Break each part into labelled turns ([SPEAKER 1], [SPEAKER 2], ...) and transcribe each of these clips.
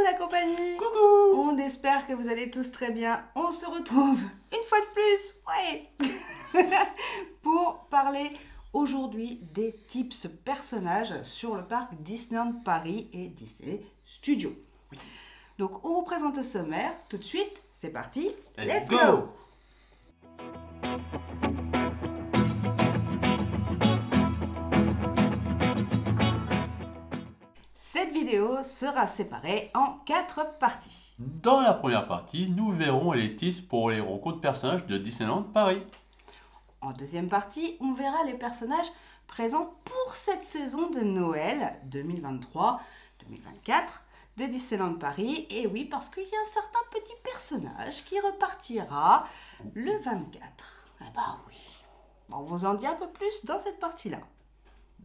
[SPEAKER 1] la compagnie.
[SPEAKER 2] Coucou.
[SPEAKER 1] On espère que vous allez tous très bien. On se retrouve une fois de plus, ouais, pour parler aujourd'hui des tips personnages sur le parc Disneyland Paris et Disney Studios. Donc on vous présente le sommaire tout de suite. C'est parti.
[SPEAKER 2] Let's go.
[SPEAKER 1] Cette vidéo sera séparée en 4 parties.
[SPEAKER 2] Dans la première partie, nous verrons les tips pour les rencontres personnages de Disneyland Paris.
[SPEAKER 1] En deuxième partie, on verra les personnages présents pour cette saison de Noël 2023-2024 de Disneyland Paris. Et oui, parce qu'il y a un certain petit personnage qui repartira le 24. Eh ben oui, on vous en dit un peu plus dans cette partie-là.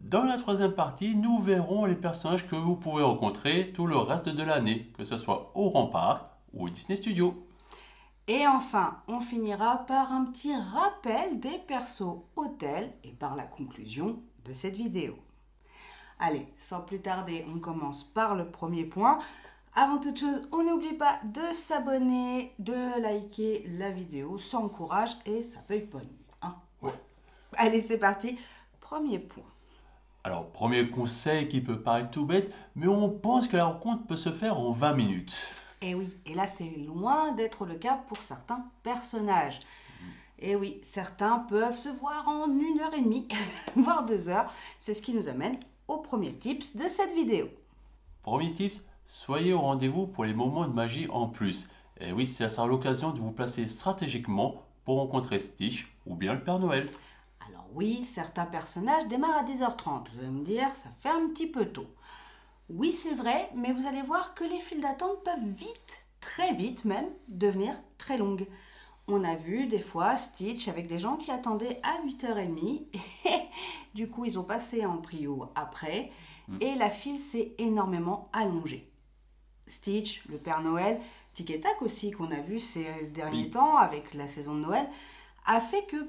[SPEAKER 2] Dans la troisième partie, nous verrons les personnages que vous pouvez rencontrer tout le reste de l'année, que ce soit au Grand Parc ou au Disney Studios.
[SPEAKER 1] Et enfin, on finira par un petit rappel des persos hôtels et par la conclusion de cette vidéo. Allez, sans plus tarder, on commence par le premier point. Avant toute chose, on n'oublie pas de s'abonner, de liker la vidéo, ça encourage et ça paye pas nuit. Hein,
[SPEAKER 2] ouais.
[SPEAKER 1] Allez, c'est parti. Premier point.
[SPEAKER 2] Alors, premier conseil qui peut paraître tout bête, mais on pense que la rencontre peut se faire en 20 minutes.
[SPEAKER 1] Et oui, et là c'est loin d'être le cas pour certains personnages. Et oui, certains peuvent se voir en 1h30, voire 2 heures. C'est ce qui nous amène au premier tips de cette vidéo.
[SPEAKER 2] Premier tips, soyez au rendez-vous pour les moments de magie en plus. Et oui, ça sera l'occasion de vous placer stratégiquement pour rencontrer Stitch ou bien le Père Noël.
[SPEAKER 1] Alors oui, certains personnages démarrent à 10h30. Vous allez me dire, ça fait un petit peu tôt. Oui, c'est vrai, mais vous allez voir que les files d'attente peuvent vite, très vite même, devenir très longues. On a vu des fois Stitch avec des gens qui attendaient à 8h30 et du coup ils ont passé en prio après et la file s'est énormément allongée. Stitch, le Père Noël, Tic et Tac aussi qu'on a vu ces derniers temps avec la saison de Noël a fait que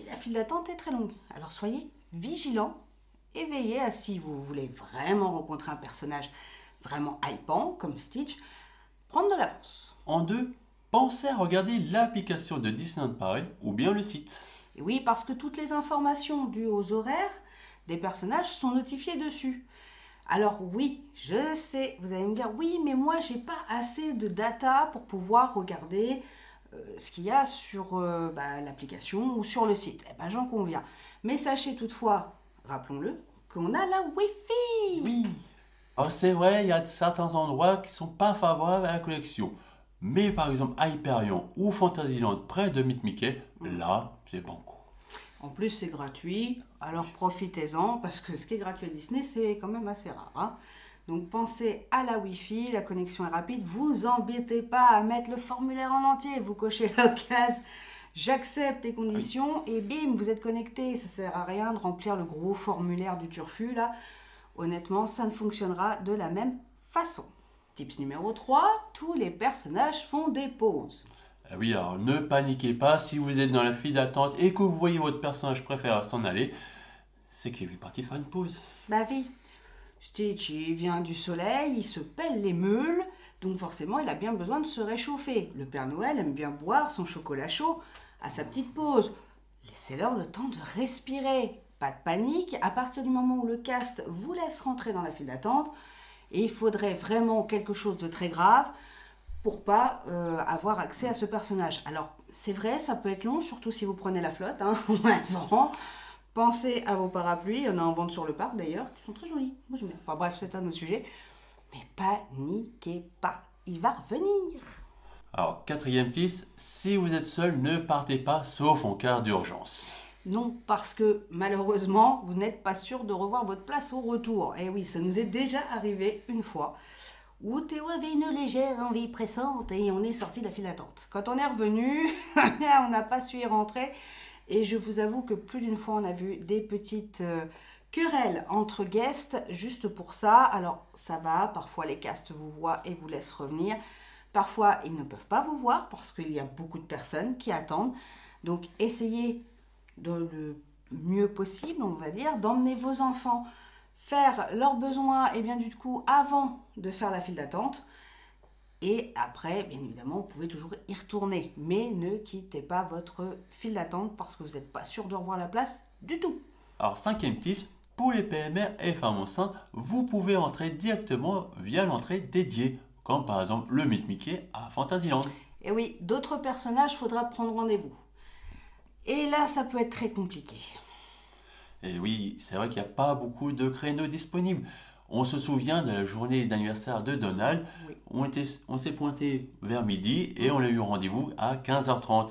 [SPEAKER 1] la file d'attente est très longue. Alors soyez vigilants et veillez à, si vous voulez vraiment rencontrer un personnage vraiment hypant comme Stitch, prendre de l'avance.
[SPEAKER 2] En deux, pensez à regarder l'application de Disneyland Paris ou bien le site.
[SPEAKER 1] Et oui, parce que toutes les informations dues aux horaires des personnages sont notifiées dessus. Alors oui, je sais, vous allez me dire, oui, mais moi, j'ai pas assez de data pour pouvoir regarder ce qu'il y a sur l'application ou sur le site. Eh ben, j'en conviens. Mais sachez toutefois, rappelons-le, qu'on a la Wi-Fi.
[SPEAKER 2] Oui. Alors c'est vrai, il y a certains endroits qui sont pas favorables à la connexion. Mais par exemple, à Hyperion ou Fantasyland près de Meet Mickey, là, c'est banco.
[SPEAKER 1] En plus, c'est gratuit, alors profitez-en, parce que ce qui est gratuit à Disney, c'est quand même assez rare. Hein. Donc pensez à la Wi-Fi, la connexion est rapide, vous embêtez pas à mettre le formulaire en entier, vous cochez la case « J'accepte les conditions » et bim, vous êtes connecté. Ça sert à rien de remplir le gros formulaire du turfu, là. Honnêtement, ça ne fonctionnera de la même façon. Tips numéro 3, tous les personnages font des pauses.
[SPEAKER 2] Ah oui, alors ne paniquez pas, si vous êtes dans la file d'attente et que vous voyez votre personnage préféré s'en aller, c'est qu'il est parti faire une pause.
[SPEAKER 1] Bah oui, Stitch, il vient du soleil, il se pèle les meules, donc forcément il a bien besoin de se réchauffer. Le Père Noël aime bien boire son chocolat chaud à sa petite pause. Laissez-leur le temps de respirer. Pas de panique, à partir du moment où le cast vous laisse rentrer dans la file d'attente, et il faudrait vraiment quelque chose de très grave pour pas avoir accès à ce personnage. Alors, c'est vrai, ça peut être long, surtout si vous prenez la flotte, hein, vraiment. Pensez à vos parapluies, il y en a en vente sur le parc d'ailleurs, qui sont très jolis. Moi, j'aime bien. Enfin, bref, c'est un autre sujet. Mais paniquez pas, il va revenir.
[SPEAKER 2] Alors, quatrième tips, si vous êtes seul, ne partez pas, sauf en cas d'urgence.
[SPEAKER 1] Non, parce que malheureusement, vous n'êtes pas sûr de revoir votre place au retour. Et oui, ça nous est déjà arrivé une fois, où Théo avait une légère envie pressante et on est sorti de la file d'attente. Quand on est revenu, on n'a pas su y rentrer. Et je vous avoue que plus d'une fois, on a vu des petites querelles entre guests juste pour ça. Alors, ça va, parfois les castes vous voient et vous laissent revenir. Parfois, ils ne peuvent pas vous voir parce qu'il y a beaucoup de personnes qui attendent. Donc, essayez le mieux possible, on va dire, d'emmener vos enfants faire leurs besoins et bien du coup avant de faire la file d'attente. Et après, bien évidemment, vous pouvez toujours y retourner. Mais ne quittez pas votre file d'attente parce que vous n'êtes pas sûr de revoir la place du tout.
[SPEAKER 2] Alors, cinquième tip, pour les PMR et femmes enceintes, vous pouvez entrer directement via l'entrée dédiée, comme par exemple le Meet Mickey à Fantasyland.
[SPEAKER 1] Et oui, d'autres personnages, faudra prendre rendez-vous. Et là, ça peut être très compliqué.
[SPEAKER 2] Et oui, c'est vrai qu'il n'y a pas beaucoup de créneaux disponibles. On se souvient de la journée d'anniversaire de Donald.
[SPEAKER 1] Oui.
[SPEAKER 2] On s'est pointé vers midi et on a eu rendez-vous à 15h30.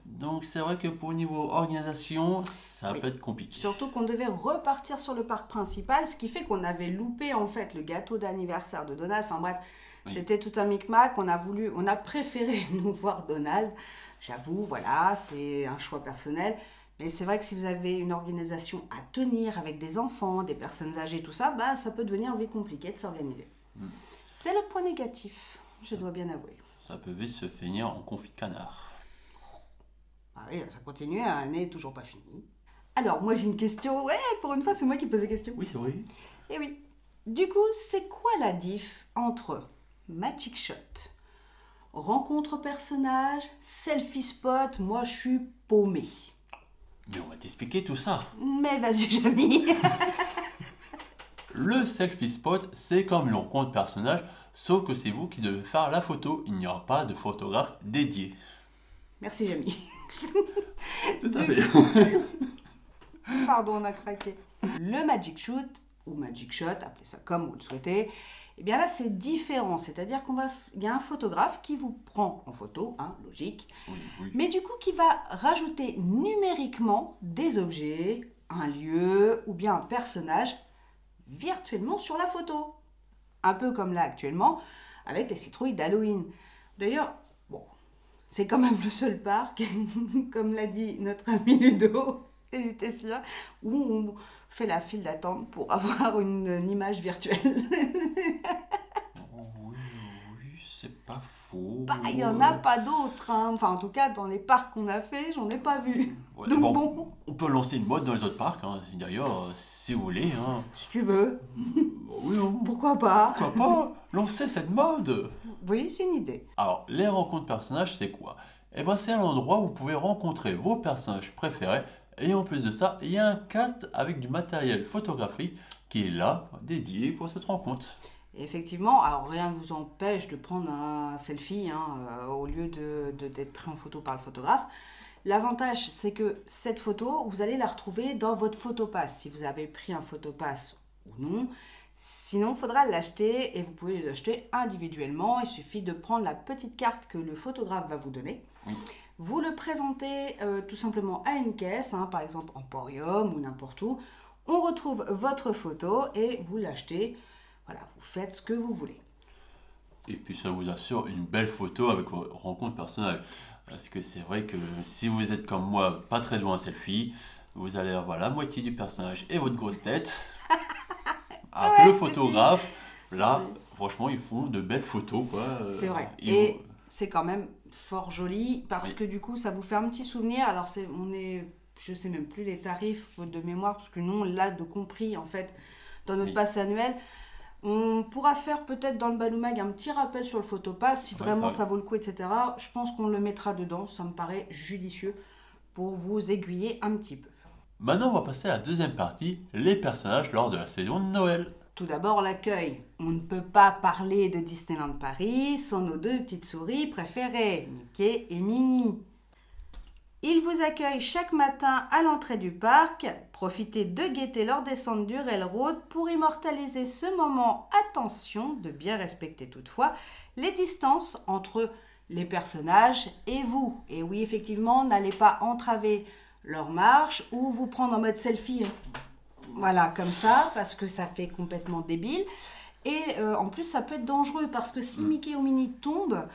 [SPEAKER 2] Donc c'est vrai que pour niveau organisation, ça
[SPEAKER 1] Oui.
[SPEAKER 2] peut être compliqué.
[SPEAKER 1] Surtout qu'on devait repartir sur le parc principal, ce qui fait qu'on avait loupé en fait le gâteau d'anniversaire de Donald. Enfin bref,
[SPEAKER 2] Oui.
[SPEAKER 1] c'était tout un micmac. On a préféré nous voir Donald. J'avoue, voilà, c'est un choix personnel. Mais c'est vrai que si vous avez une organisation à tenir avec des enfants, des personnes âgées, tout ça, bah, ça peut devenir vite compliqué de s'organiser. C'est le point négatif, je dois bien avouer.
[SPEAKER 2] Ça peut vite se finir en confit de canard.
[SPEAKER 1] Ah oui, ça continue, l'année n'est toujours pas finie. Alors, moi j'ai une question. Ouais, pour une fois, c'est moi qui pose des questions.
[SPEAKER 2] Oui, c'est vrai.
[SPEAKER 1] Eh oui. Du coup, c'est quoi la diff entre Magic Shot, rencontre personnage, selfie spot? Moi, je suis paumée.
[SPEAKER 2] Mais on va t'expliquer tout ça.
[SPEAKER 1] Mais vas-y, Jamy.
[SPEAKER 2] Le selfie spot, c'est comme une rencontre personnage, sauf que c'est vous qui devez faire la photo. Il n'y aura pas de photographe dédié.
[SPEAKER 1] Merci, Jamy.
[SPEAKER 2] Tout à fait.
[SPEAKER 1] Pardon, on a craqué. Le Magic Shoot, ou Magic Shot, appelez ça comme vous le souhaitez, eh bien là c'est différent, c'est-à-dire il y a un photographe qui vous prend en photo, logique,
[SPEAKER 2] Oui.
[SPEAKER 1] mais du coup qui va rajouter numériquement des objets, un lieu ou bien un personnage virtuellement sur la photo. Un peu comme là actuellement avec les citrouilles d'Halloween. D'ailleurs, bon, c'est quand même le seul parc, comme l'a dit notre ami Ludo, et Lutetia, où on fait la file d'attente pour avoir une image virtuelle.
[SPEAKER 2] Oui, c'est pas faux.
[SPEAKER 1] Bah, il n'y en a pas d'autres. Enfin, en tout cas, dans les parcs qu'on a fait, j'en ai pas vu.
[SPEAKER 2] Ouais,
[SPEAKER 1] Donc
[SPEAKER 2] bon, on peut lancer une mode dans les autres parcs, d'ailleurs, si vous voulez.
[SPEAKER 1] Si tu veux,
[SPEAKER 2] Oui,
[SPEAKER 1] pourquoi pas?
[SPEAKER 2] pourquoi pas lancer cette mode?
[SPEAKER 1] Oui, c'est une idée.
[SPEAKER 2] Alors, les rencontres personnages, c'est quoi? Eh ben, c'est un endroit où vous pouvez rencontrer vos personnages préférés. Et en plus de ça, il y a un cast avec du matériel photographique qui est là, dédié pour cette rencontre.
[SPEAKER 1] Et effectivement, alors rien ne vous empêche de prendre un selfie au lieu d'être pris en photo par le photographe. L'avantage, c'est que cette photo, vous allez la retrouver dans votre photopass, si vous avez pris un photopass ou non. Sinon, il faudra l'acheter et vous pouvez les acheter individuellement. Il suffit de prendre la petite carte que le photographe va vous donner.
[SPEAKER 2] Oui.
[SPEAKER 1] Vous le présentez tout simplement à une caisse, par exemple Emporium ou n'importe où. On retrouve votre photo et vous l'achetez. Voilà, vous faites ce que vous voulez.
[SPEAKER 2] Et puis ça vous assure une belle photo avec vos rencontres personnelles. Parce que c'est vrai que si vous êtes comme moi, pas très loin selfie, vous allez avoir la moitié du personnage et votre grosse tête. Alors que le photographe, là, franchement, ils font de belles photos, quoi.
[SPEAKER 1] C'est vrai.
[SPEAKER 2] Ils
[SPEAKER 1] Et
[SPEAKER 2] vont-
[SPEAKER 1] c'est quand même fort joli parce
[SPEAKER 2] Oui.
[SPEAKER 1] que du coup, ça vous fait un petit souvenir. Alors, je sais même plus les tarifs de mémoire parce que nous, on l'a de compris en fait dans notre
[SPEAKER 2] Oui.
[SPEAKER 1] pass annuel. On pourra faire peut-être dans le Baloumag un petit rappel sur le photopass si
[SPEAKER 2] Ouais,
[SPEAKER 1] vraiment
[SPEAKER 2] c'est
[SPEAKER 1] ça
[SPEAKER 2] vrai.
[SPEAKER 1] vaut le coup, etc. Je pense qu'on le mettra dedans. Ça me paraît judicieux pour vous aiguiller un petit peu.
[SPEAKER 2] Maintenant, on va passer à la deuxième partie, les personnages lors de la saison de Noël.
[SPEAKER 1] Tout d'abord, l'accueil. On ne peut pas parler de Disneyland Paris sans nos deux petites souris préférées, Mickey et Minnie. Ils vous accueillent chaque matin à l'entrée du parc. Profitez de guetter leur descente du railroad pour immortaliser ce moment. Attention de bien respecter toutefois les distances entre les personnages et vous. Et oui, effectivement, n'allez pas entraver leur marche ou vous prendre en mode selfie. Voilà, comme ça, parce que ça fait complètement débile. Et en plus, ça peut être dangereux parce que si Mickey ou Minnie tombent,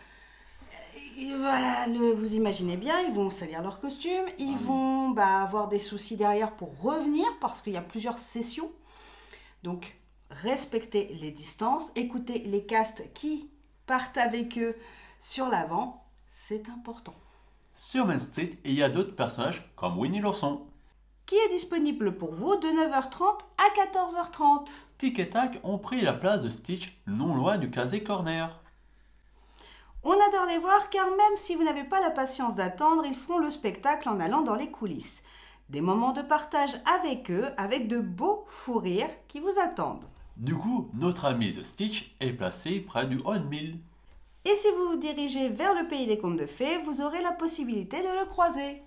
[SPEAKER 1] voilà, vous imaginez bien, ils vont salir leur costume, ils vont avoir des soucis derrière pour revenir parce qu'il y a plusieurs sessions. Donc, respectez les distances, écoutez les castes qui partent avec eux sur l'avant, c'est important.
[SPEAKER 2] Sur Main Street, il y a d'autres personnages comme Winnie l'ourson.
[SPEAKER 1] Qui est disponible pour vous de 9h30 à 14h30.
[SPEAKER 2] Tic et Tac ont pris la place de Stitch non loin du Casey Corner.
[SPEAKER 1] On adore les voir car même si vous n'avez pas la patience d'attendre, ils feront le spectacle en allant dans les coulisses. Des moments de partage avec eux, avec de beaux fous rires qui vous attendent.
[SPEAKER 2] Du coup, notre ami The Stitch est placé près du Old Mill.
[SPEAKER 1] Et si vous vous dirigez vers le pays des contes de fées, vous aurez la possibilité de le croiser.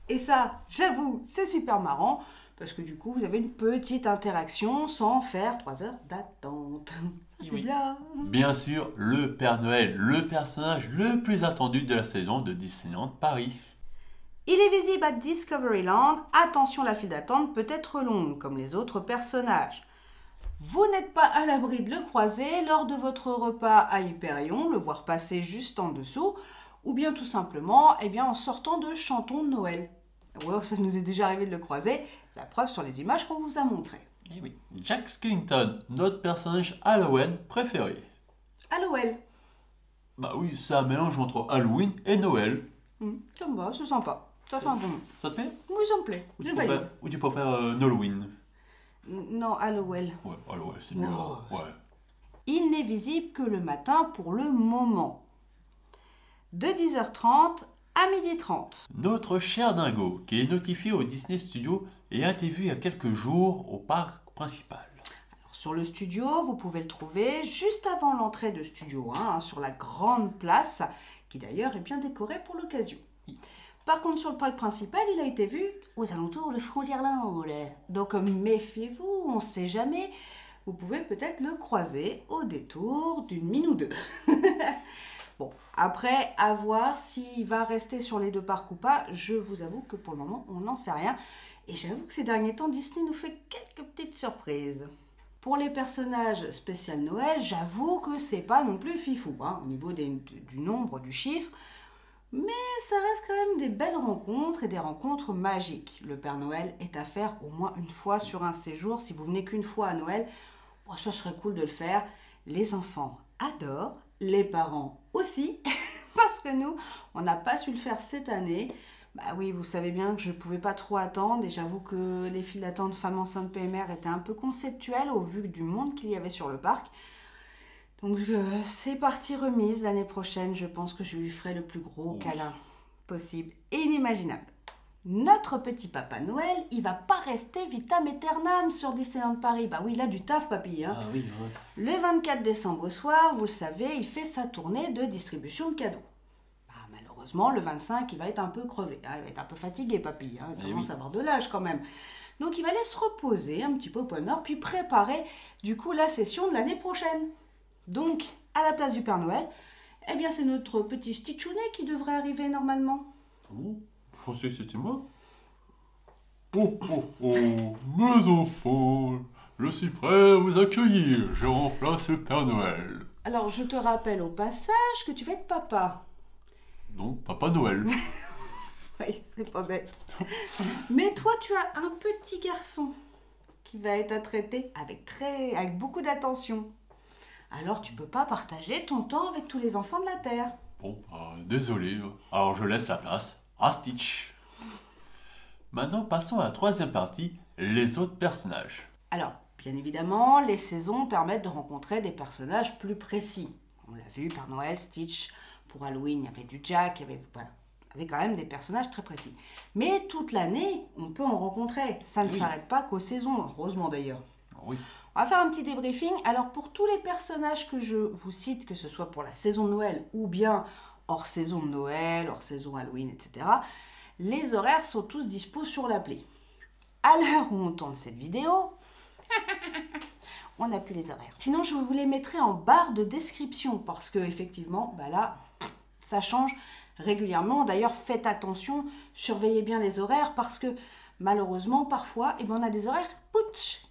[SPEAKER 1] Et ça, j'avoue, c'est super marrant, parce que du coup, vous avez une petite interaction sans faire 3 heures d'attente. Ça, c'est
[SPEAKER 2] Oui.
[SPEAKER 1] bien.
[SPEAKER 2] Bien sûr, le Père Noël, le personnage le plus attendu de la saison de Disneyland Paris.
[SPEAKER 1] Il est visible à Discoveryland. Attention, la file d'attente peut être longue, comme les autres personnages. Vous n'êtes pas à l'abri de le croiser lors de votre repas à Hyperion, le voir passer juste en dessous, ou bien tout simplement en sortant de Chantons de Noël. Ouais, ça nous est déjà arrivé de le croiser, la preuve sur les images qu'on vous a montrées.
[SPEAKER 2] Eh oui, Jack Skellington, notre personnage Halloween préféré.
[SPEAKER 1] Halloween.
[SPEAKER 2] Bah oui, c'est un mélange entre Halloween et Noël.
[SPEAKER 1] Ça me va, c'est sympa. Ça fait un bon nom.
[SPEAKER 2] Ça te plaît?
[SPEAKER 1] Oui, ça me plaît. Je valide.
[SPEAKER 2] Ou tu préfères Halloween?
[SPEAKER 1] Non, Halloween.
[SPEAKER 2] Ouais, Halloween, c'est mieux.
[SPEAKER 1] Oh.
[SPEAKER 2] Ouais.
[SPEAKER 1] Il n'est visible que le matin pour le moment. De 10h30 à 12h30.
[SPEAKER 2] Notre cher Dingo, qui est notifié au Disney Studio et a été vu il y a quelques jours au parc principal.
[SPEAKER 1] Sur le studio, vous pouvez le trouver juste avant l'entrée de Studio 1, sur la grande place, qui d'ailleurs est bien décorée pour l'occasion. Par contre, sur le parc principal, il a été vu aux alentours de Frontierland. Donc méfiez-vous, on ne sait jamais. Vous pouvez peut-être le croiser au détour d'une mine ou deux. Bon, après, à voir s'il va rester sur les deux parcs ou pas. Je vous avoue que pour le moment, on n'en sait rien. Et j'avoue que ces derniers temps, Disney nous fait quelques petites surprises. Pour les personnages spécial Noël, j'avoue que c'est pas non plus fifou, au niveau du nombre, du chiffre. Mais ça reste quand même des belles rencontres et des rencontres magiques. Le Père Noël est à faire au moins une fois sur un séjour. Si vous venez qu'une fois à Noël, ce serait cool de le faire. Les enfants adorent, les parents aussi, parce que nous, on n'a pas su le faire cette année. Bah oui, vous savez bien que je ne pouvais pas trop attendre et j'avoue que les files d'attente femmes enceintes PMR étaient un peu conceptuelles au vu du monde qu'il y avait sur le parc. Donc c'est parti remise l'année prochaine, je pense que je lui ferai le plus gros câlin possible et inimaginable. Notre petit Papa Noël, il va pas rester vitam aeternam sur Disneyland Paris. Bah oui, il a du taf, papy.
[SPEAKER 2] Ah oui, ouais.
[SPEAKER 1] Le 24 décembre au soir, vous le savez, il fait sa tournée de distribution de cadeaux. Malheureusement, le 25, il va être un peu crevé. Il va être un peu fatigué, papy. Il commence à avoir de l'âge quand même. Donc il va aller se reposer un petit peu au pôle Nord, puis préparer du coup la session de l'année prochaine. Donc, à la place du Père Noël, c'est notre petit Stitchounet qui devrait arriver normalement.
[SPEAKER 2] Oh, je pensais que c'était moi. Oh, mes enfants, je suis prêt à vous accueillir. Je remplace le Père Noël.
[SPEAKER 1] Alors, je te rappelle au passage que tu vas être papa.
[SPEAKER 2] Donc, Papa Noël.
[SPEAKER 1] Oui, c'est pas bête. Mais toi, tu as un petit garçon qui va être à traiter avec beaucoup d'attention. Alors, tu peux pas partager ton temps avec tous les enfants de la Terre.
[SPEAKER 2] Bon, désolé. Alors, je laisse la place à Stitch. Maintenant, passons à la troisième partie, les autres personnages.
[SPEAKER 1] Alors, bien évidemment, les saisons permettent de rencontrer des personnages plus précis. On l'a vu, Père Noël, Stitch, pour Halloween, il y avait du Jack, il y avait quand même des personnages très précis. Mais toute l'année, on peut en rencontrer. Ça ne s'arrête pas qu'aux saisons, heureusement d'ailleurs.
[SPEAKER 2] Oui.
[SPEAKER 1] On va faire un petit débriefing. Alors, pour tous les personnages que je vous cite, que ce soit pour la saison de Noël ou bien hors saison de Noël, hors saison Halloween, etc., les horaires sont tous dispos sur l'appli. À l'heure où on tourne cette vidéo, on n'a plus les horaires. Sinon, je vous les mettrai en barre de description parce que effectivement, là, ça change régulièrement. D'ailleurs, faites attention, surveillez bien les horaires parce que malheureusement, parfois, on a des horaires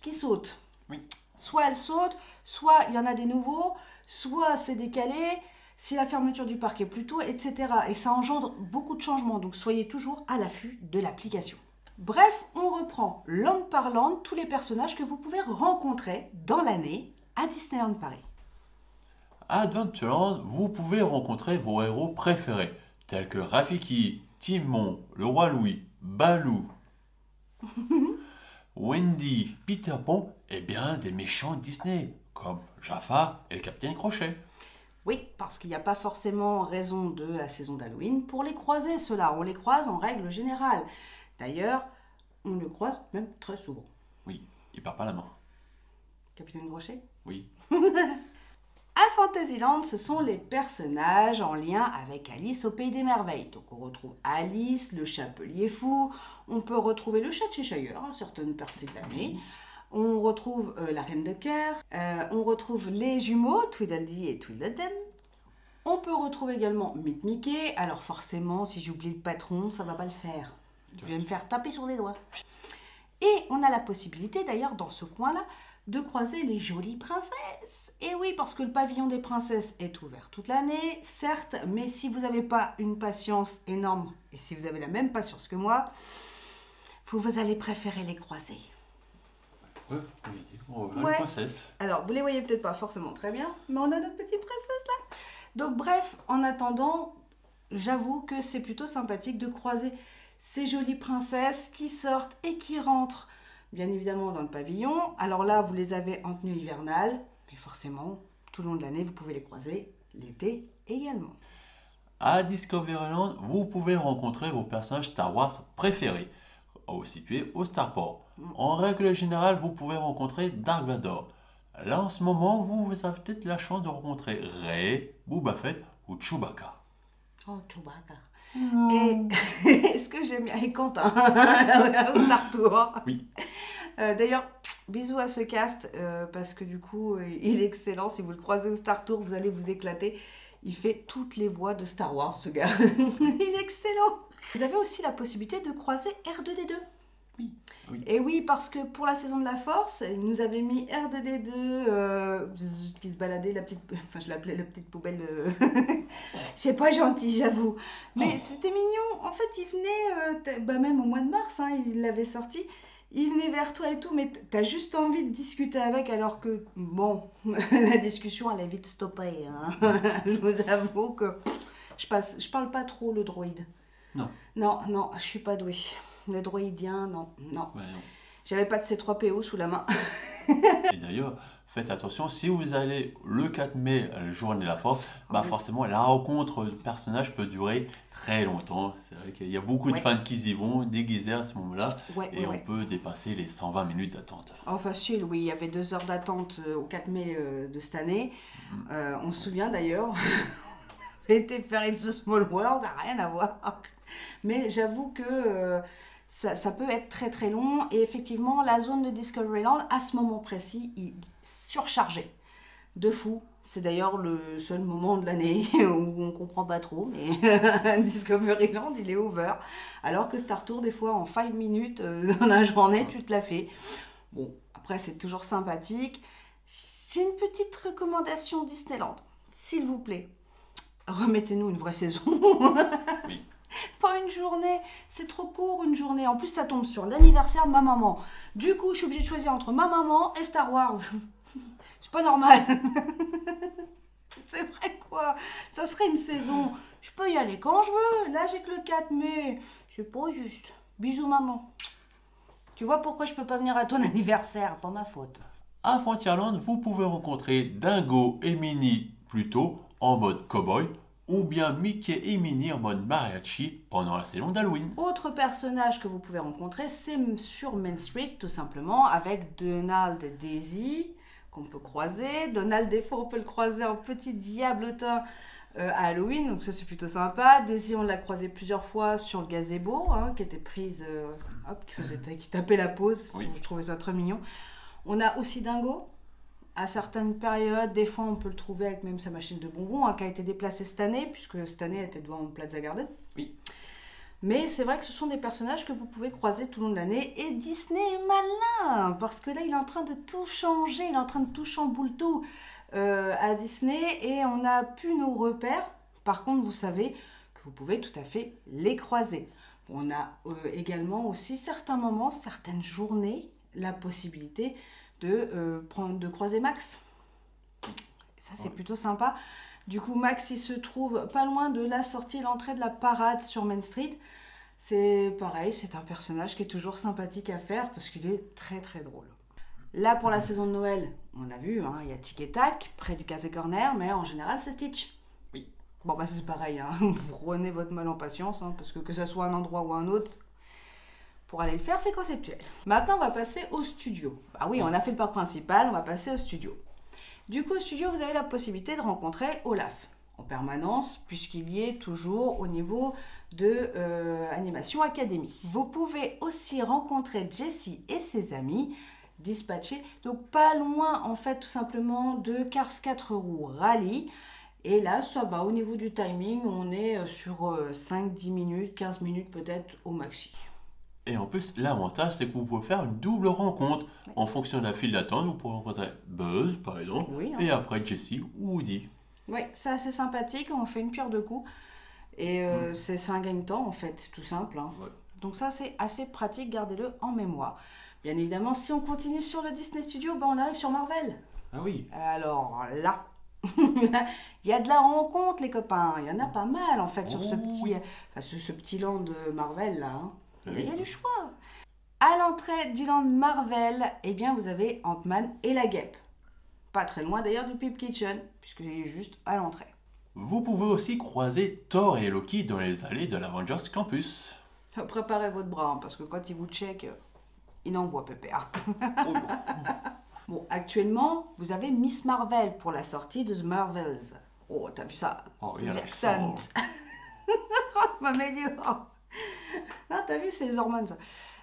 [SPEAKER 1] qui sautent.
[SPEAKER 2] Oui.
[SPEAKER 1] Soit elles sautent, soit il y en a des nouveaux, soit c'est décalé, si la fermeture du parc est plus tôt, etc. Et ça engendre beaucoup de changements, donc soyez toujours à l'affût de l'application. Bref, on reprend land par land tous les personnages que vous pouvez rencontrer dans l'année à Disneyland Paris.
[SPEAKER 2] À Adventureland, vous pouvez rencontrer vos héros préférés, tels que Rafiki, Timon, le Roi Louis, Baloo, Wendy, Peter Pan et bien des méchants Disney, comme Jafar et le Capitaine Crochet.
[SPEAKER 1] Oui, parce qu'il n'y a pas forcément raison de la saison d'Halloween pour les croiser, ceux-là. On les croise en règle générale. D'ailleurs, on le croise même très souvent.
[SPEAKER 2] Oui, il perd pas la main.
[SPEAKER 1] Capitaine Grochet?
[SPEAKER 2] Oui.
[SPEAKER 1] À Fantasyland, ce sont les personnages en lien avec Alice au Pays des Merveilles. Donc on retrouve Alice, le Chapelier Fou, on peut retrouver le chat de Cheshire à certaines parties de l'année.
[SPEAKER 2] Oui.
[SPEAKER 1] On retrouve la Reine de Cœur, on retrouve les jumeaux, Tweedledee et Tweedledum. On peut retrouver également Meet Mickey. Alors forcément, si j'oublie le patron, ça va pas le faire. Je vais me faire taper sur les doigts. Et on a la possibilité d'ailleurs dans ce coin-là de croiser les jolies princesses. Et oui, parce que le pavillon des princesses est ouvert toute l'année, certes, mais si vous n'avez pas une patience énorme, et si vous avez la même patience que moi, vous allez préférer les croiser.
[SPEAKER 2] Ouais, oui, on va
[SPEAKER 1] Ouais.
[SPEAKER 2] la princesse.
[SPEAKER 1] Alors, vous les voyez peut-être pas forcément très bien, mais on a notre petite princesse là. Donc bref, en attendant, j'avoue que c'est plutôt sympathique de croiser ces jolies princesses qui sortent et qui rentrent bien évidemment dans le pavillon. Alors là, vous les avez en tenue hivernale, mais forcément, tout le long de l'année, vous pouvez les croiser l'été également.
[SPEAKER 2] À Discoveryland, vous pouvez rencontrer vos personnages Star Wars préférés, situés au Starport. En règle générale, vous pouvez rencontrer Dark Vador. Là, en ce moment, vous avez peut-être la chance de rencontrer Rey, Boba Fett ou Chewbacca.
[SPEAKER 1] Oh, Chewbacca. Et ce que j'aime bien, et Quentin, au Star Tour.
[SPEAKER 2] Oui.
[SPEAKER 1] D'ailleurs, bisous à ce cast, parce que du coup, il est excellent. Si vous le croisez au Star Tour, vous allez vous éclater. Il fait toutes les voix de Star Wars, ce gars. Il est excellent. Vous avez aussi la possibilité de croiser R2D2.
[SPEAKER 2] Oui. Oui.
[SPEAKER 1] Et oui, parce que pour la saison de la Force, ils nous avaient mis R2D2 qui se baladait, la petite, enfin je l'appelais la petite poubelle. C'est pas gentil, j'avoue. Mais c'était mignon. En fait, il venait, même au mois de mars, hein, il l'avait sorti. Il venait vers toi et tout, mais t'as juste envie de discuter avec, alors que, bon, la discussion, elle est vite stoppée. Hein. Je vous avoue que je parle pas trop le droïde.
[SPEAKER 2] Non.
[SPEAKER 1] Non, je suis pas douée. Le droïdien, non.
[SPEAKER 2] Ouais, non.
[SPEAKER 1] J'avais pas de C3PO sous la main.
[SPEAKER 2] Et d'ailleurs, faites attention, si vous allez le 4 mai, le journée de la Force, forcément, la rencontre de personnages peut durer très longtemps. C'est vrai qu'il y a beaucoup de fans qui y vont, déguisés à ce moment-là, et on peut dépasser les 120 minutes d'attente.
[SPEAKER 1] Oh, facile, oui, il y avait 2 heures d'attente au 4 mai de cette année. On se souvient d'ailleurs, on avait été faire It's a Small World, rien à voir. Mais j'avoue que ça peut être très très long, et effectivement, la zone de Discoveryland, à ce moment précis, est surchargée. De fou. C'est d'ailleurs le seul moment de l'année où on comprend pas trop, mais Discoveryland, il est over. Alors que Star Tour, des fois, en 5 minutes, dans la journée, tu te la fais. Bon, après, c'est toujours sympathique. J'ai une petite recommandation Disneyland. S'il vous plaît, remettez-nous une vraie saison.
[SPEAKER 2] Oui.
[SPEAKER 1] Pas une journée, c'est trop court une journée. En plus, ça tombe sur l'anniversaire de ma maman. Du coup, je suis obligée de choisir entre ma maman et Star Wars. C'est pas normal. C'est vrai quoi. Ça serait une saison. Je peux y aller quand je veux. Là, j'ai que le 4 mai. C'est pas juste. Bisous maman. Tu vois pourquoi je peux pas venir à ton anniversaire? Pas ma faute.
[SPEAKER 2] À Frontierland, vous pouvez rencontrer Dingo et Minnie plutôt en mode cowboy, ou bien Mickey et Minnie en mode mariachi pendant la saison d'Halloween.
[SPEAKER 1] Autre personnage que vous pouvez rencontrer, c'est sur Main Street, tout simplement, avec Donald et Daisy, qu'on peut croiser. Donald, des fois, on peut le croiser en petit diablotin à Halloween, donc ça c'est plutôt sympa. Daisy, on l'a croisé plusieurs fois sur le gazebo, hein, qui était prise, qui tapait la pause.
[SPEAKER 2] Oui.
[SPEAKER 1] Je trouvais ça très mignon. On a aussi Dingo. À certaines périodes, des fois, on peut le trouver avec même sa machine de bonbons, hein, qui a été déplacée cette année, puisque cette année, elle était devant Plaza Garden.
[SPEAKER 2] Oui.
[SPEAKER 1] Mais c'est vrai que ce sont des personnages que vous pouvez croiser tout le long de l'année. Et Disney est malin, parce que là, il est en train de tout changer, il est en train de tout chambouler tout à Disney, et on n'a plus nos repères. Par contre, vous savez que vous pouvez tout à fait les croiser. On a également aussi certains moments, certaines journées, la possibilité de croiser Max. Ça, c'est plutôt sympa. Du coup, Max, il se trouve pas loin de la sortie et l'entrée de la parade sur Main Street. C'est pareil, c'est un personnage qui est toujours sympathique à faire parce qu'il est très très drôle. Là, pour la saison de Noël, on a vu, hein, il y a Tic et Tac, près du Casé Corner, mais en général, c'est Stitch.
[SPEAKER 2] Oui.
[SPEAKER 1] Bon, bah c'est pareil, hein. Vous prenez votre mal en patience, hein, parce que ça soit un endroit ou un autre, pour aller le faire, c'est conceptuel. Maintenant, on va passer au studio. Ah oui, on a fait le parc principal, on va passer au studio. Du coup, au studio, vous avez la possibilité de rencontrer Olaf en permanence, puisqu'il y est toujours au niveau de Animation Academy. Vous pouvez aussi rencontrer Jessie et ses amis dispatchés, donc pas loin en fait tout simplement de Cars 4 roues Rally. Et là, ça va au niveau du timing, on est sur 5-10 minutes, 15 minutes peut-être au maxi.
[SPEAKER 2] Et en plus, l'avantage, c'est que vous pouvez faire une double rencontre. En fonction de la file d'attente, vous pourrez rencontrer Buzz, par exemple,
[SPEAKER 1] Oui, hein.
[SPEAKER 2] et après Jessie ou Woody.
[SPEAKER 1] Oui, c'est assez sympathique, on fait une pierre deux coups. Et c'est un gain-temps en fait, c'est tout simple. Hein.
[SPEAKER 2] Ouais.
[SPEAKER 1] Donc ça, c'est assez pratique, gardez-le en mémoire. Bien évidemment, si on continue sur le Disney Studio, ben, on arrive sur Marvel.
[SPEAKER 2] Ah oui.
[SPEAKER 1] Alors là, il y a de la rencontre, les copains. Il y en a pas mal, en fait, sur ce petit land de Marvel, là. Hein. Il y a du choix. À l'entrée du land Marvel, eh bien, vous avez Ant-Man et la Guêpe. Pas très loin, d'ailleurs, du Pip Kitchen, puisque c'est juste à l'entrée.
[SPEAKER 2] Vous pouvez aussi croiser Thor et Loki dans les allées de l'Avengers Campus.
[SPEAKER 1] Préparez votre bras, hein, parce que quand ils vous checkent, ils n'envoient pépère. Bon, actuellement, vous avez Miss Marvel pour la sortie de The Marvels. Oh, t'as vu ça?
[SPEAKER 2] Oh, il y a
[SPEAKER 1] The
[SPEAKER 2] l'accent.
[SPEAKER 1] accent. M'améliore. Non, t'as vu, c'est les hormones, ça.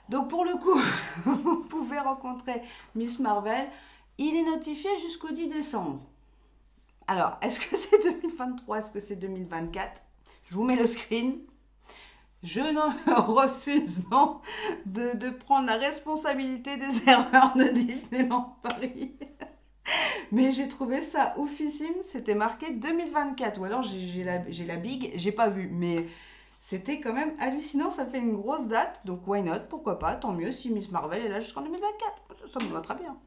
[SPEAKER 1] Donc, pour le coup, vous pouvez rencontrer Miss Marvel. Il est notifié jusqu'au 10 décembre. Alors, est-ce que c'est 2023? Est-ce que c'est 2024? Je vous mets le screen. Je refuse non, de prendre la responsabilité des erreurs de Disneyland Paris. Mais j'ai trouvé ça oufissime. C'était marqué 2024. Ou alors j'ai la big, j'ai pas vu. Mais c'était quand même hallucinant. Ça fait une grosse date. Donc why not? Pourquoi pas? Tant mieux si Miss Marvel est là jusqu'en 2024. Ça me va très bien.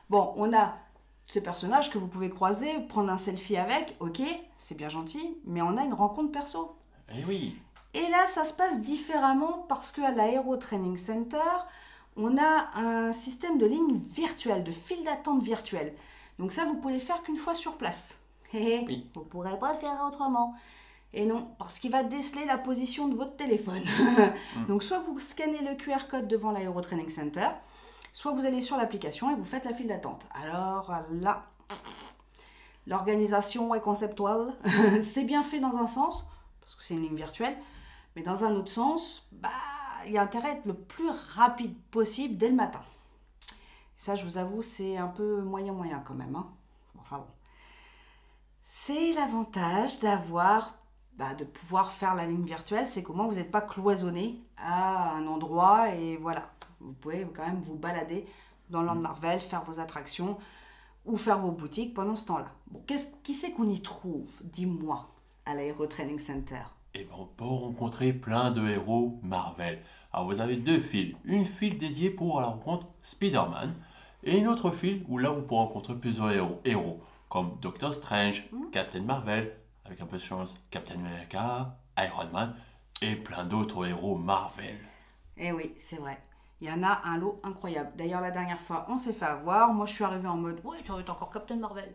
[SPEAKER 1] Bon, on a ce personnage que vous pouvez croiser, prendre un selfie avec. Ok, c'est bien gentil. Mais on a une rencontre perso.
[SPEAKER 2] Eh oui.
[SPEAKER 1] Et là, ça se passe différemment parce qu'à l'Aero Training Center, on a un système de ligne virtuelle, de file d'attente virtuelle. Donc ça, vous pouvez le faire qu'une fois sur place.
[SPEAKER 2] Oui.
[SPEAKER 1] Vous ne pourrez pas le faire autrement. Et non, parce qu'il va déceler la position de votre téléphone. Donc soit vous scannez le QR code devant l'Aero Training Center, soit vous allez sur l'application et vous faites la file d'attente. Alors là, l'organisation est conceptuelle. C'est bien fait dans un sens, parce que c'est une ligne virtuelle. Mais dans un autre sens, il y a intérêt à être le plus rapide possible dès le matin. Ça, je vous avoue, c'est un peu moyen quand même. Hein. Enfin bon. C'est l'avantage de pouvoir faire la ligne virtuelle, c'est qu'au moins vous n'êtes pas cloisonné à un endroit et voilà. Vous pouvez quand même vous balader dans le Land Marvel, faire vos attractions ou faire vos boutiques pendant ce temps-là. Bon, qui c'est qu'on y trouve? Dis-moi, à l'Aero Training Center.
[SPEAKER 2] Et ben, on peut rencontrer plein de héros Marvel. Alors vous avez deux files. Une file dédiée pour la rencontre Spider-Man et une autre file où là vous pourrez rencontrer plusieurs héros comme Doctor Strange, Captain Marvel, avec un peu de chance, Captain America, Iron Man et plein d'autres héros Marvel.
[SPEAKER 1] Eh oui, c'est vrai. Il y en a un lot incroyable. D'ailleurs, la dernière fois, on s'est fait avoir. Moi, je suis arrivée en mode « Ouais, tu vas être encore Captain Marvel ».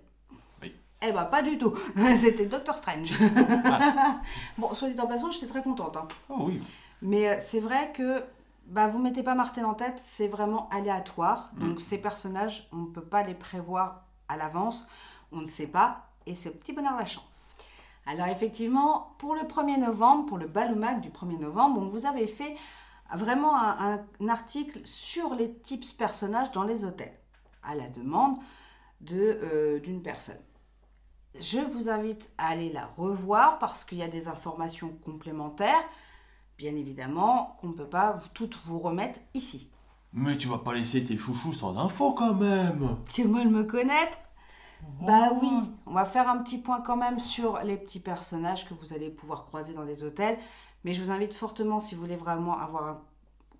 [SPEAKER 2] Oui.
[SPEAKER 1] Eh ben, pas du tout. C'était Doctor Strange. Bon, soit dit en passant, j'étais très contente. Hein.
[SPEAKER 2] Oh oui.
[SPEAKER 1] Mais c'est vrai que vous mettez pas Martel en tête, c'est vraiment aléatoire. Donc, ces personnages, on ne peut pas les prévoir à l'avance. On ne sait pas. Et c'est au petit bonheur de la chance. Alors, effectivement, pour le 1er novembre, pour le Ballomac du 1er novembre, on vous avait fait vraiment un article sur les tips personnages dans les hôtels, à la demande d'une personne. Je vous invite à aller la revoir parce qu'il y a des informations complémentaires, bien évidemment, qu'on ne peut pas toutes vous remettre ici.
[SPEAKER 2] Mais tu vas pas laisser tes chouchous sans info quand même.
[SPEAKER 1] Tu veux me connaître? Bah oui, on va faire un petit point quand même sur les petits personnages que vous allez pouvoir croiser dans les hôtels. Mais je vous invite fortement, si vous voulez vraiment avoir un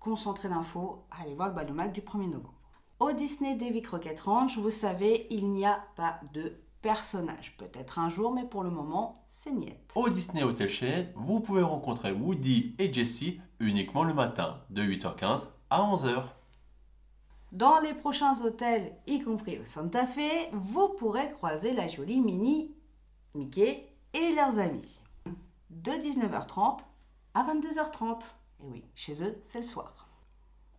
[SPEAKER 1] concentré d'infos, à aller voir le Ballomac du 1er novembre. Au Disney Davy Crockett Ranch, vous savez, il n'y a pas de personnages. Peut-être un jour, mais pour le moment, c'est niette.
[SPEAKER 2] Au Disney Hotel Shade, vous pouvez rencontrer Woody et Jessie uniquement le matin, de 8h15 à 11h.
[SPEAKER 1] Dans les prochains hôtels, y compris au Santa Fe, vous pourrez croiser la jolie Minnie, Mickey et leurs amis. De 19h30 à 22h30. Et oui, chez eux, c'est le soir.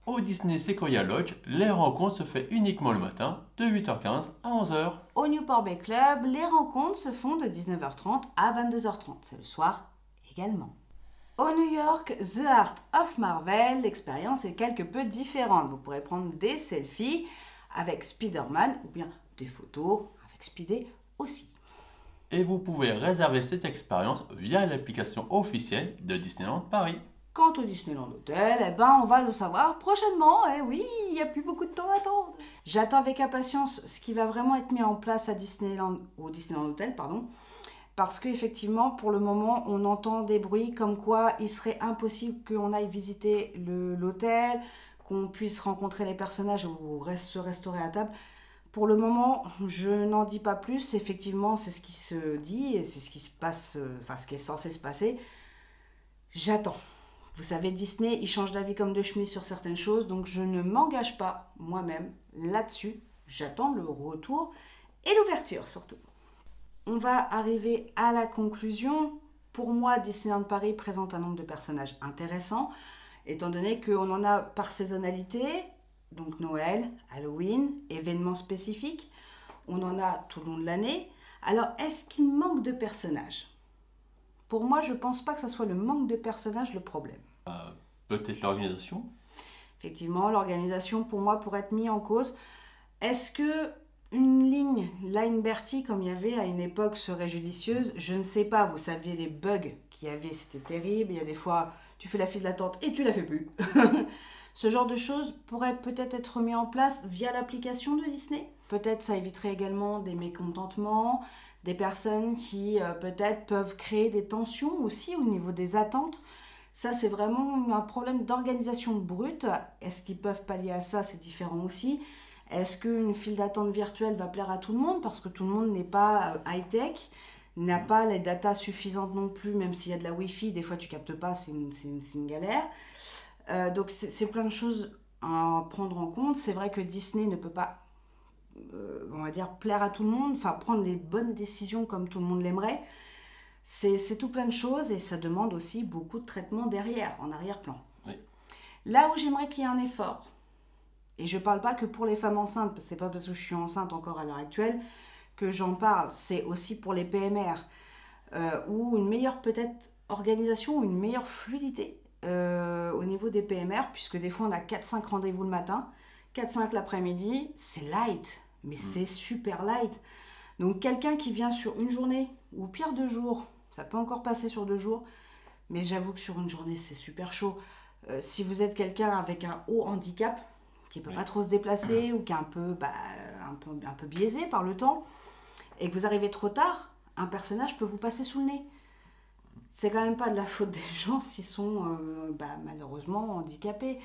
[SPEAKER 2] Au Disney Sequoia Lodge, les rencontres se font uniquement le matin, de 8h15 à 11h.
[SPEAKER 1] Au Newport Bay Club, les rencontres se font de 19h30 à 22h30. C'est le soir également. Au New York, The Art of Marvel, l'expérience est quelque peu différente. Vous pourrez prendre des selfies avec Spider-Man ou bien des photos avec Spidey aussi.
[SPEAKER 2] Et vous pouvez réserver cette expérience via l'application officielle de Disneyland Paris.
[SPEAKER 1] Quant au Disneyland Hotel, eh ben on va le savoir prochainement. Eh oui, il n'y a plus beaucoup de temps à attendre. J'attends avec impatience ce qui va vraiment être mis en place à Disneyland, au Disneyland Hotel, pardon. Parce qu'effectivement, pour le moment, on entend des bruits comme quoi il serait impossible qu'on aille visiter l'hôtel, qu'on puisse rencontrer les personnages ou se restaurer à table. Pour le moment, je n'en dis pas plus. Effectivement, c'est ce qui se dit et c'est ce qui se passe, enfin ce qui est censé se passer. J'attends. Vous savez, Disney, il change d'avis comme de chemise sur certaines choses, donc je ne m'engage pas moi-même là-dessus. J'attends le retour et l'ouverture surtout. On va arriver à la conclusion. Pour moi, Disneyland Paris présente un nombre de personnages intéressants, étant donné qu'on en a par saisonnalité, donc Noël, Halloween, événements spécifiques. On en a tout le long de l'année. Alors, est-ce qu'il manque de personnages ? Pour moi, je ne pense pas que ce soit le manque de personnages le problème.
[SPEAKER 2] Peut-être l'organisation.
[SPEAKER 1] Effectivement, l'organisation, pour moi, pourrait être mise en cause. Est-ce que une line Bertie, comme il y avait à une époque, serait judicieuse? Je ne sais pas. Vous saviez les bugs qu'il y avait, c'était terrible. Il y a des fois, tu fais la file d'attente et tu la fais plus. Ce genre de choses pourrait peut-être être mis en place via l'application de Disney. Peut-être ça éviterait également des mécontentements, des personnes qui peut-être peuvent créer des tensions aussi au niveau des attentes. Ça, c'est vraiment un problème d'organisation brute. Est-ce qu'ils peuvent pallier à ça? C'est différent aussi. Est-ce qu'une file d'attente virtuelle va plaire à tout le monde? Parce que tout le monde n'est pas high-tech, n'a pas les datas suffisantes non plus, même s'il y a de la Wi-Fi, des fois tu captes pas, c'est une galère. Donc c'est plein de choses à prendre en compte. C'est vrai que Disney ne peut pas, on va dire, plaire à tout le monde, enfin prendre les bonnes décisions comme tout le monde l'aimerait. C'est tout plein de choses et ça demande aussi beaucoup de traitement derrière, en arrière-plan.
[SPEAKER 2] Oui.
[SPEAKER 1] Là où j'aimerais qu'il y ait un effort, et je ne parle pas que pour les femmes enceintes, c'est pas parce que je suis enceinte encore à l'heure actuelle que j'en parle, c'est aussi pour les PMR, ou une meilleure peut-être organisation, ou une meilleure fluidité au niveau des PMR, puisque des fois on a 4-5 rendez-vous le matin, 4-5 l'après-midi, c'est light, mais c'est super light. Donc quelqu'un qui vient sur une journée, ou pire 2 jours, ça peut encore passer sur 2 jours, mais j'avoue que sur une journée c'est super chaud. Si vous êtes quelqu'un avec un haut handicap, qui ne peut pas trop se déplacer, ou qui est un peu biaisé par le temps, et que vous arrivez trop tard, un personnage peut vous passer sous le nez. C'est quand même pas de la faute des gens s'ils sont malheureusement handicapés.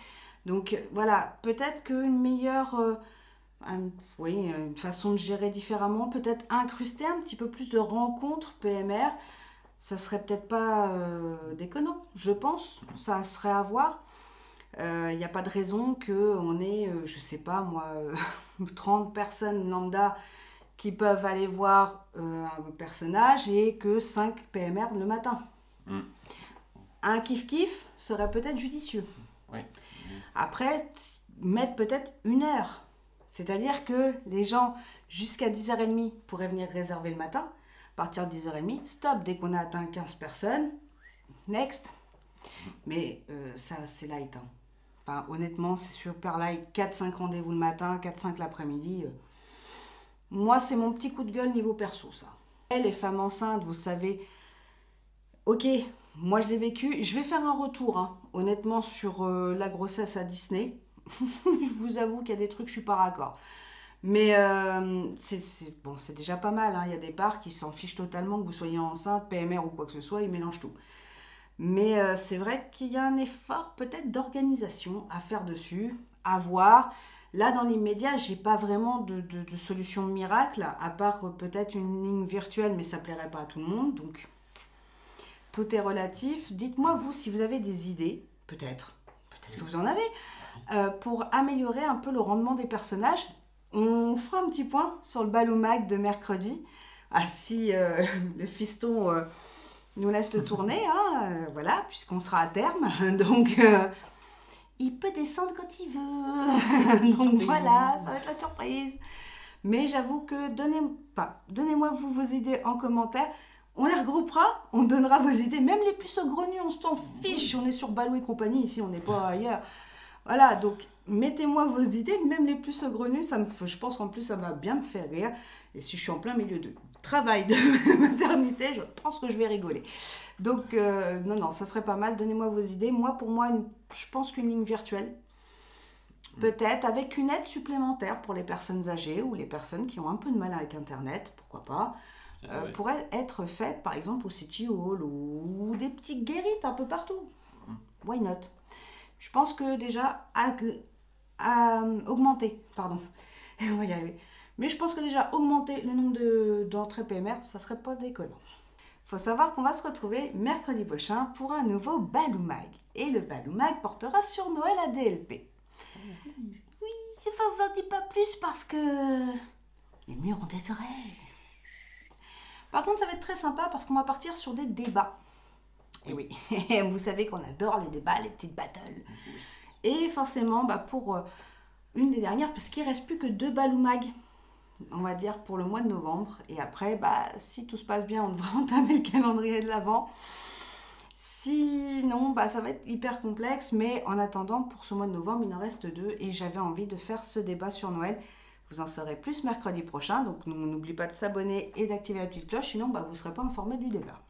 [SPEAKER 1] Donc voilà, peut-être qu'une meilleure... une façon de gérer différemment, peut-être incruster un petit peu plus de rencontres PMR, ça serait peut-être pas déconnant, je pense, ça serait à voir. Il n'y a pas de raison qu'on ait, je sais pas moi, 30 personnes lambda qui peuvent aller voir un personnage et que 5 PMR le matin. Un kiff-kiff serait peut-être judicieux.
[SPEAKER 2] Oui.
[SPEAKER 1] Après, mettre peut-être 1 heure. C'est-à-dire que les gens, jusqu'à 10h30, pourraient venir réserver le matin. À partir de 10h30, stop, dès qu'on a atteint 15 personnes, next. Mais ça, c'est light. Hein. Enfin, honnêtement, c'est super light. 4-5 rendez-vous le matin, 4-5 l'après-midi. Moi, c'est mon petit coup de gueule niveau perso, ça. Et les femmes enceintes, vous savez, ok, moi je l'ai vécu. Je vais faire un retour, hein, honnêtement, sur la grossesse à Disney. Je vous avoue qu'il y a des trucs, je suis pas raccord. Mais c'est déjà pas mal. Hein. Il y a des parcs qui s'en fichent totalement que vous soyez enceinte, PMR ou quoi que ce soit, ils mélangent tout. Mais c'est vrai qu'il y a un effort peut-être d'organisation à faire dessus, à voir. Là, dans l'immédiat, j'ai pas vraiment de solution miracle, à part peut-être une ligne virtuelle, mais ça plairait pas à tout le monde. Donc, tout est relatif. Dites-moi, vous, si vous avez des idées, peut-être que vous en avez. pour améliorer un peu le rendement des personnages. On fera un petit point sur le Balou Mag de mercredi. Ah, si le fiston nous laisse le tourner, hein, voilà, puisqu'on sera à terme. Donc, il peut descendre quand il veut. Donc voilà, ça va être la surprise. Mais j'avoue que donnez-moi vos idées en commentaire. On les regroupera, on donnera vos idées, même les plus saugrenues, on s'en fiche. On est sur Balou et compagnie ici, on n'est pas ailleurs. Voilà, donc mettez-moi vos idées, même les plus saugrenues, je pense qu'en plus ça va bien me faire rire. Et si je suis en plein milieu de travail de maternité, je pense que je vais rigoler. Donc non, ça serait pas mal, donnez-moi vos idées. Pour moi, je pense qu'une ligne virtuelle, peut-être avec une aide supplémentaire pour les personnes âgées ou les personnes qui ont un peu de mal avec Internet, pourquoi pas, pourrait être faite par exemple au City Hall ou des petites guérites un peu partout. Why not? Je pense que déjà, augmenter, pardon, on va y arriver. Mais je pense que déjà, augmenter le nombre d'entrées PMR, ça serait pas déconnant. Il faut savoir qu'on va se retrouver mercredi prochain pour un nouveau Balou Mag. Et le Balou Mag portera sur Noël à DLP. Oui, c'est pas ça, dis pas plus parce que les murs ont des oreilles. Par contre, ça va être très sympa parce qu'on va partir sur des débats. Et oui, vous savez qu'on adore les débats, les petites battles. Et forcément, pour une des dernières, parce qu'il ne reste plus que 2 Balou Mag, on va dire pour le mois de novembre. Et après, si tout se passe bien, on devra entamer le calendrier de l'Avent. Sinon, ça va être hyper complexe. Mais en attendant, pour ce mois de novembre, il en reste 2. Et j'avais envie de faire ce débat sur Noël. Vous en saurez plus mercredi prochain. Donc, n'oubliez pas de s'abonner et d'activer la petite cloche. Sinon, vous ne serez pas informé du débat.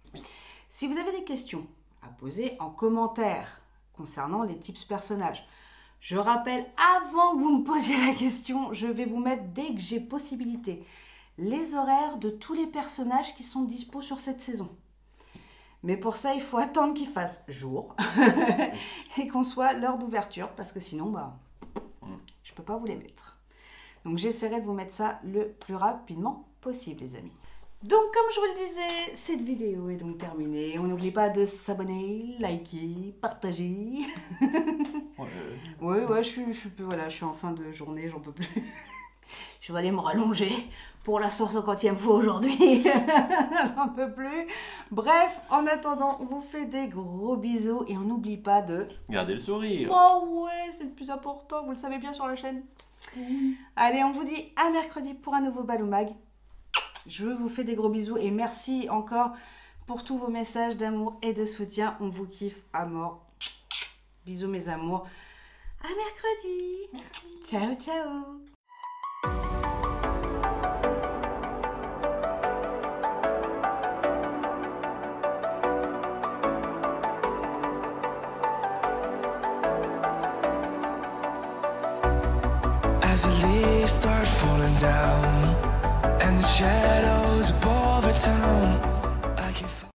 [SPEAKER 1] Si vous avez des questions à poser en commentaire concernant les tips personnages, je rappelle, avant que vous me posiez la question, je vais vous mettre, dès que j'ai possibilité, les horaires de tous les personnages qui sont dispo sur cette saison. Mais pour ça, il faut attendre qu'il fasse jour et qu'on soit l'heure d'ouverture, parce que sinon, je ne peux pas vous les mettre. Donc, j'essaierai de vous mettre ça le plus rapidement possible, les amis. Donc, comme je vous le disais, cette vidéo est donc terminée. On n'oublie pas de s'abonner, liker, partager. Ouais, je suis en fin de journée, j'en peux plus. Je vais aller me rallonger pour la 150e fois aujourd'hui. J'en peux plus. Bref, en attendant, on vous fait des gros bisous et on n'oublie pas de...
[SPEAKER 2] Gardez le sourire.
[SPEAKER 1] Oh ouais, c'est le plus important, vous le savez bien sur la chaîne. Allez, on vous dit à mercredi pour un nouveau Balou Mag. Je vous fais des gros bisous et merci encore pour tous vos messages d'amour et de soutien. On vous kiffe à mort. Bisous mes amours. À mercredi. Ciao, ciao.
[SPEAKER 3] As the leaves start falling down and the shadows above the town